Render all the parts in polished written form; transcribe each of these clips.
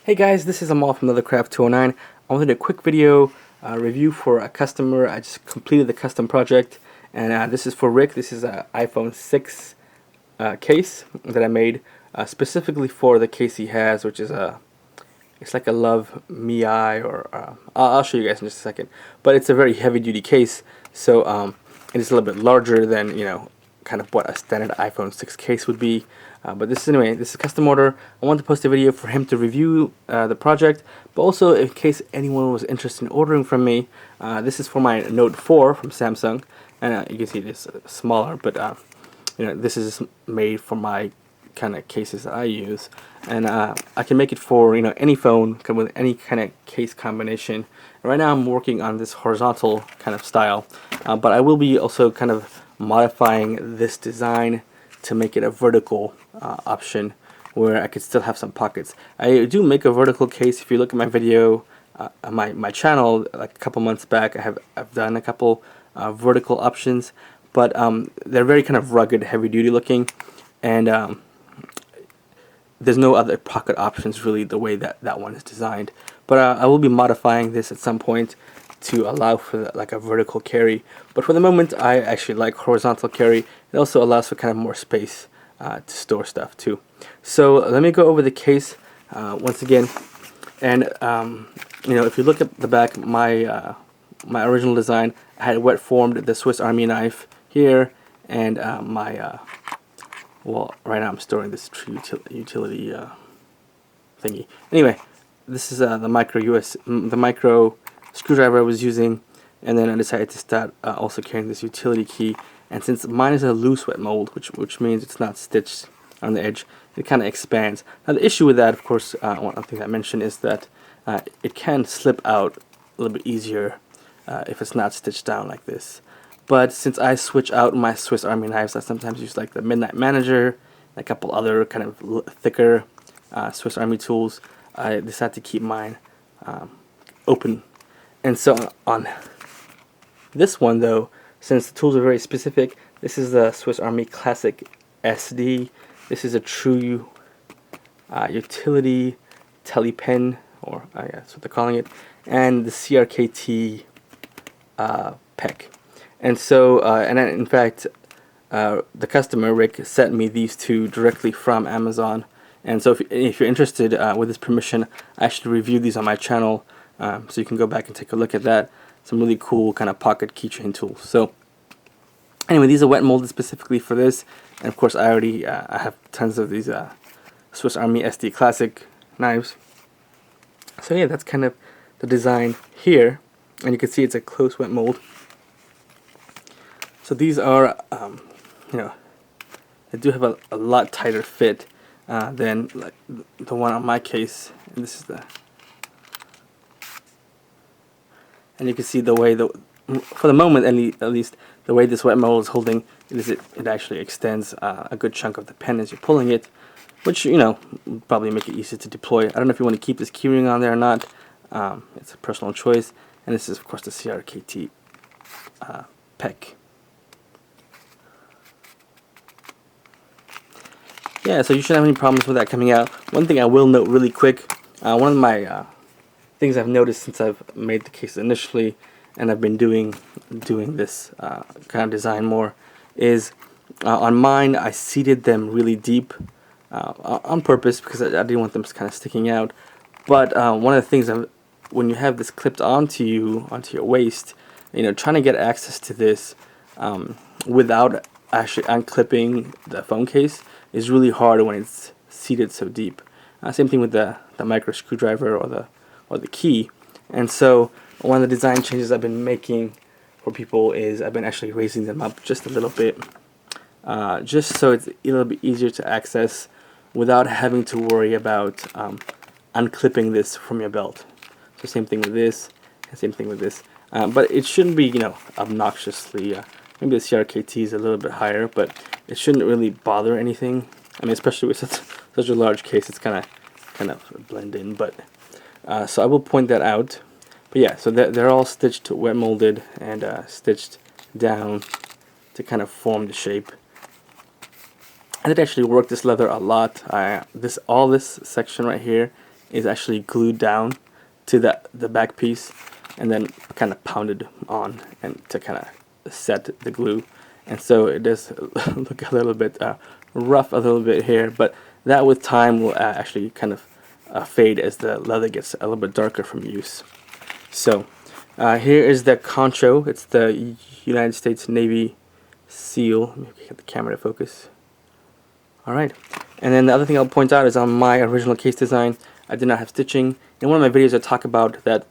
Hey guys, this is Amal from TechLeatherCraft 209. I wanted a quick video review for a customer. I just completed the custom project, and this is for Rick. This is an iPhone 6 case that I made specifically for the case he has, which is it's like a Love Mi Eye, or I'll show you guys in just a second. But it's a very heavy-duty case, so it is a little bit larger than kind of what a standard iPhone 6 case would be. But this is a custom order. I wanted to post a video for him to review the project, but also in case anyone was interested in ordering from me. This is for my Note 4 from Samsung, and you can see it's smaller, but this is made for my kind of cases that I use, and I can make it for any phone, come with any kind of case combination. And right now I'm working on this horizontal kind of style, but I will be also kind of modifying this design to make it a vertical option where I could still have some pockets. I do make a vertical case. If you look at my video on my channel like a couple months back, I've done a couple vertical options, but they're very kind of rugged, heavy duty looking, and there's no other pocket options really the way that one is designed. But I will be modifying this at some point to allow for like a vertical carry, but for the moment I actually like horizontal carry. It also allows for kind of more space to store stuff too. So let me go over the case once again, and if you look at the back, my original design, I had wet formed the Swiss Army knife here, and well, right now I'm storing this tree utility thingy. Anyway, this is the micro screwdriver I was using, and then I decided to start also carrying this utility key. And since mine is a loose wet mold, which means it's not stitched on the edge, it kind of expands. Now the issue with that, of course, one thing I mentioned is that it can slip out a little bit easier if it's not stitched down like this. But since I switch out my Swiss Army knives, I sometimes use like the Midnight Manager, and a couple other kind of thicker Swiss Army tools, I decided to keep mine open. And so on this one though, since the tools are very specific, this is the Swiss Army Classic SD. This is a true utility telepen, or that's what they're calling it, and the CRKT PEC. And so, in fact, the customer, Rick, sent me these two directly from Amazon. And so if you're interested, with his permission, I actually reviewed these on my channel, so you can go back and take a look at that. Some really cool kind of pocket keychain tools. So anyway, these are wet molded specifically for this, and of course I have tons of these Swiss Army SD Classic knives. So yeah, that's kind of the design here, and you can see it's a close wet mold. So these are they do have a lot tighter fit than like the one on my case, and this is and you can see the way for the moment at least the way this wet mold is holding it actually extends a good chunk of the pen as you're pulling it, which would probably make it easier to deploy. I don't know if you want to keep this keyring on there or not. It's a personal choice. And this is of course the CRKT PEC. Yeah, so you shouldn't have any problems with that coming out. One thing I will note really quick, one of my things I've noticed since I've made the case initially, and I've been doing this kind of design more, is on mine I seated them really deep on purpose because I didn't want them kind of sticking out. But one of the things when you have this clipped onto your waist, trying to get access to this without actually unclipping the phone case is really hard when it's seated so deep. Same thing with the micro screwdriver or the key. And so one of the design changes I've been making for people is I've been actually raising them up just a little bit, just so it's a little bit easier to access without having to worry about unclipping this from your belt. So same thing with this, and same thing with this. But it shouldn't be obnoxiously. Maybe the CRKT is a little bit higher, but it shouldn't really bother anything. I mean, especially with such a large case, it's kind of blend in. But so I will point that out. But yeah, so they're all stitched, wet molded, and stitched down to kind of form the shape. And it actually worked this leather a lot. All this section right here is actually glued down to the back piece, and then kind of pounded on and to kind of set the glue. And so it does look a little bit rough a little bit here, but that with time will actually kind of fade as the leather gets a little bit darker from use. So here is the concho. It's the United States Navy seal. Let me get the camera to focus. Alright, and then the other thing I'll point out is on my original case design, I did not have stitching. In one of my videos I talk about that,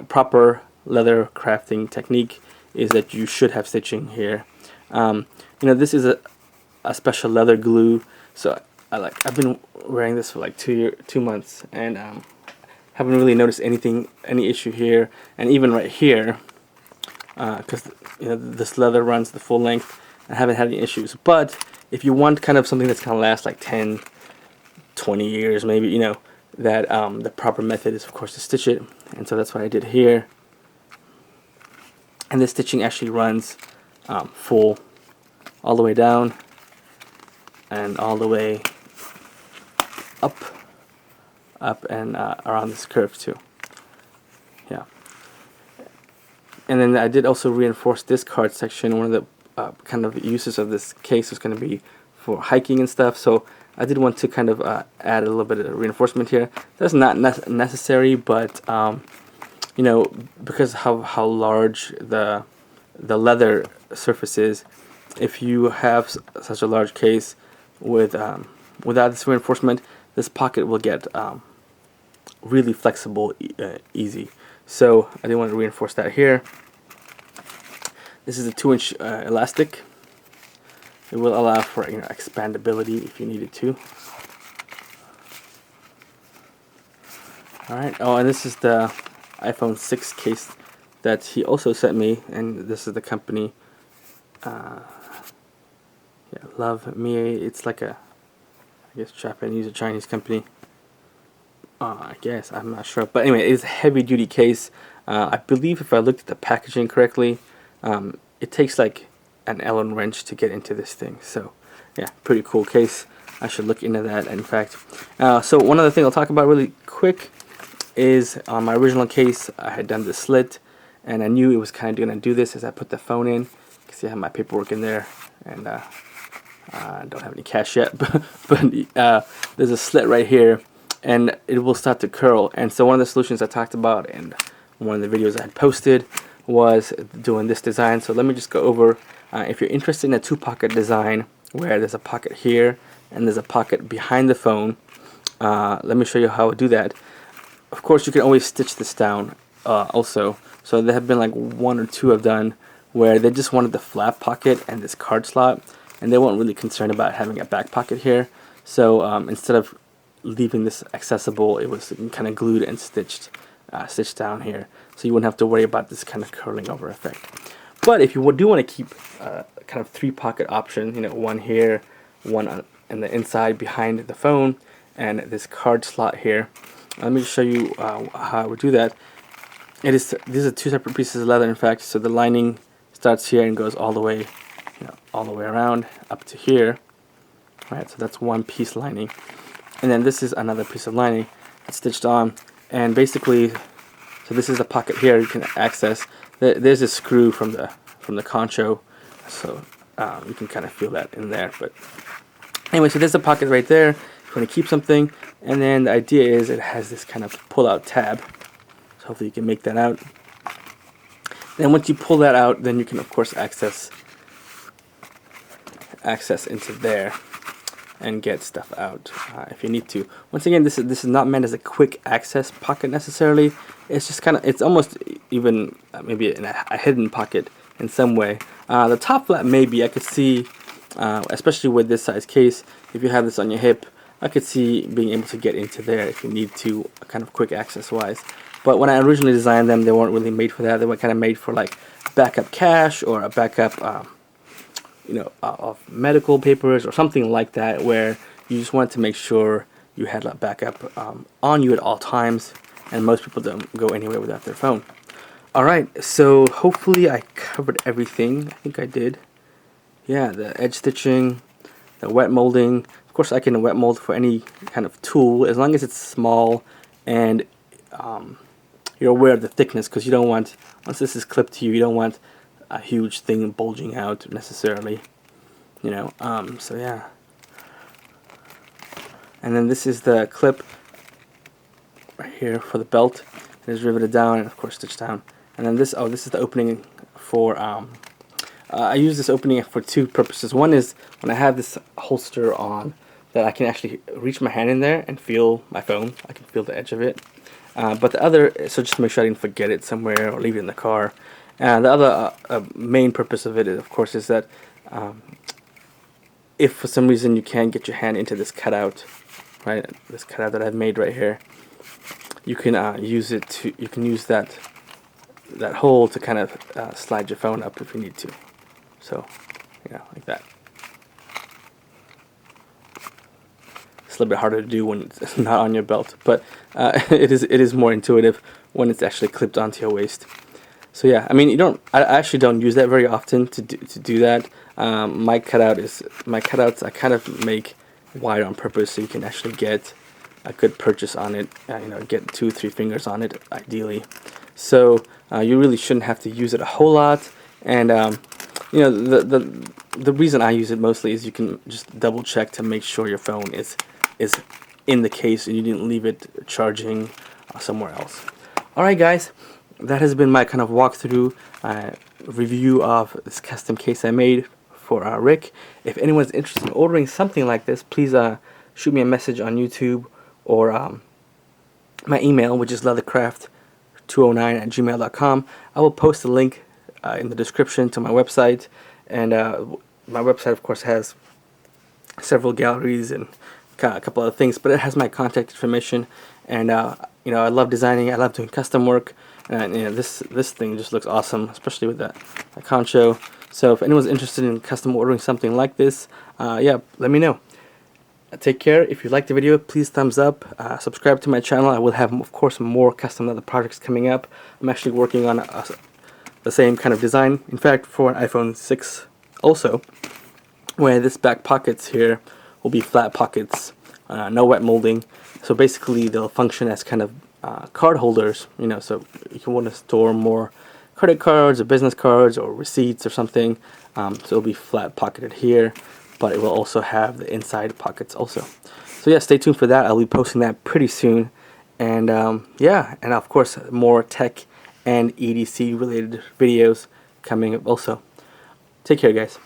proper leather crafting technique is that you should have stitching here. This is a special leather glue, so I've been wearing this for like 2 months, and haven't really noticed any issue here, and even right here, because this leather runs the full length. I haven't had any issues. But if you want kind of something that's gonna last like 10, 20 years, maybe, that the proper method is of course to stitch it, and so that's what I did here. And this stitching actually runs full all the way down and all the way up and around this curve too. Yeah. And then I did also reinforce this card section. One of the kind of uses of this case is going to be for hiking and stuff, so I did want to kind of add a little bit of reinforcement here. That's not necessary, but because how large the leather surface is, if you have such a large case with without this reinforcement, this pocket will get really flexible easy. So I didn't want to reinforce that here. This is a 2-inch elastic. It will allow for expandability if you needed to. Alright, oh, and this is the iPhone 6 case that he also sent me, and this is the company Love Me. It's like I guess Japanese or Chinese company. I guess, I'm not sure, but anyway, it's a heavy duty case. I believe if I looked at the packaging correctly, it takes like an Allen wrench to get into this thing. So yeah, pretty cool case. I should look into that, in fact. So one other thing I'll talk about really quick is on my original case I had done the slit, and I knew it was kind of going to do this as I put the phone in. You can see I have my paperwork in there, and I don't have any cash yet, but there's a slit right here, and it will start to curl. And so one of the solutions I talked about in one of the videos I had posted was doing this design. So let me just go over, if you're interested in a 2-pocket design where there's a pocket here and there's a pocket behind the phone, let me show you how I do that. Of course you can always stitch this down also. So there have been like 1 or 2 I've done where they just wanted the flap pocket and this card slot, and they weren't really concerned about having a back pocket here. So instead of leaving this accessible, it was kind of glued and stitched down here, so you wouldn't have to worry about this kind of curling over effect. But if you do want to keep kind of 3-pocket option, one here, one on the inside behind the phone, and this card slot here, let me just show you how I would do that. These are 2 separate pieces of leather, in fact. So the lining starts here and goes all the way, all the way around up to here. Right, so that's 1 piece lining, and then this is another piece of lining that's stitched on. And basically, so this is a pocket here you can access. There's a screw from the concho, so you can kind of feel that in there. But anyway, so there's a pocket right there if you want to keep something. And then the idea is it has this kind of pull-out tab. So hopefully you can make that out. Then once you pull that out, then you can of course access into there and get stuff out if you need to. Once again, this is not meant as a quick access pocket necessarily. It's just kind of, it's almost even maybe a hidden pocket in some way. The top flap maybe, I could see, especially with this size case, if you have this on your hip, I could see being able to get into there if you need to, kind of quick access wise. But when I originally designed them, they weren't really made for that. They were kind of made for like backup cash or a backup of medical papers or something like that, where you just wanted to make sure you had a backup on you at all times, and most people don't go anywhere without their phone. Alright, so hopefully I covered everything. I think I did. Yeah, the edge stitching, the wet molding. Of course I can wet mold for any kind of tool as long as it's small and you're aware of the thickness, because you don't want, once this is clipped to you, you don't want a huge thing bulging out necessarily, you know. So yeah. And then this is the clip right here for the belt. It is riveted down and of course stitched down. And then this, this is the opening for, I use this opening for two purposes. One is when I have this holster on, that I can actually reach my hand in there and feel my phone. I can feel the edge of it. But the other, so just to make sure I didn't forget it somewhere or leave it in the car. And the other main purpose of it, of course, is that if for some reason you can't get your hand into this cutout, right, this cutout that I've made right here, you can use it to, you can use that hole to kind of slide your phone up if you need to. So, yeah, like that. It's a little bit harder to do when it's not on your belt, but it is more intuitive when it's actually clipped onto your waist. So yeah, I mean, I actually don't use that very often to do that. My cutouts I kind of make wide on purpose so you can actually get a good purchase on it. You know, get 2 or 3 fingers on it ideally. So you really shouldn't have to use it a whole lot. And you know, the reason I use it mostly is you can just double check to make sure your phone is in the case and you didn't leave it charging somewhere else. Alright guys, that has been my kind of walkthrough review of this custom case I made for Rick. If anyone's interested in ordering something like this, please shoot me a message on YouTube or my email, which is leathercraft209@gmail.com. I will post a link in the description to my website, and my website of course has several galleries and a couple other things, but it has my contact information. And you know, I love designing, I love doing custom work, and you know, this thing just looks awesome, especially with that concho. So if anyone's interested in custom ordering something like this, yeah, let me know. Take care. If you liked the video, please thumbs up, subscribe to my channel. I will have, of course, more custom leather projects coming up. I'm actually working on the same kind of design, in fact, for an iPhone 6 also, where this back pockets here will be flat pockets, no wet molding. So basically they'll function as kind of card holders, you know, so you can want to store more credit cards or business cards or receipts or something. So it'll be flat pocketed here, but it will also have the inside pockets also. So yeah, stay tuned for that. I'll be posting that pretty soon. And yeah, and of course more tech and EDC related videos coming up also. Take care guys.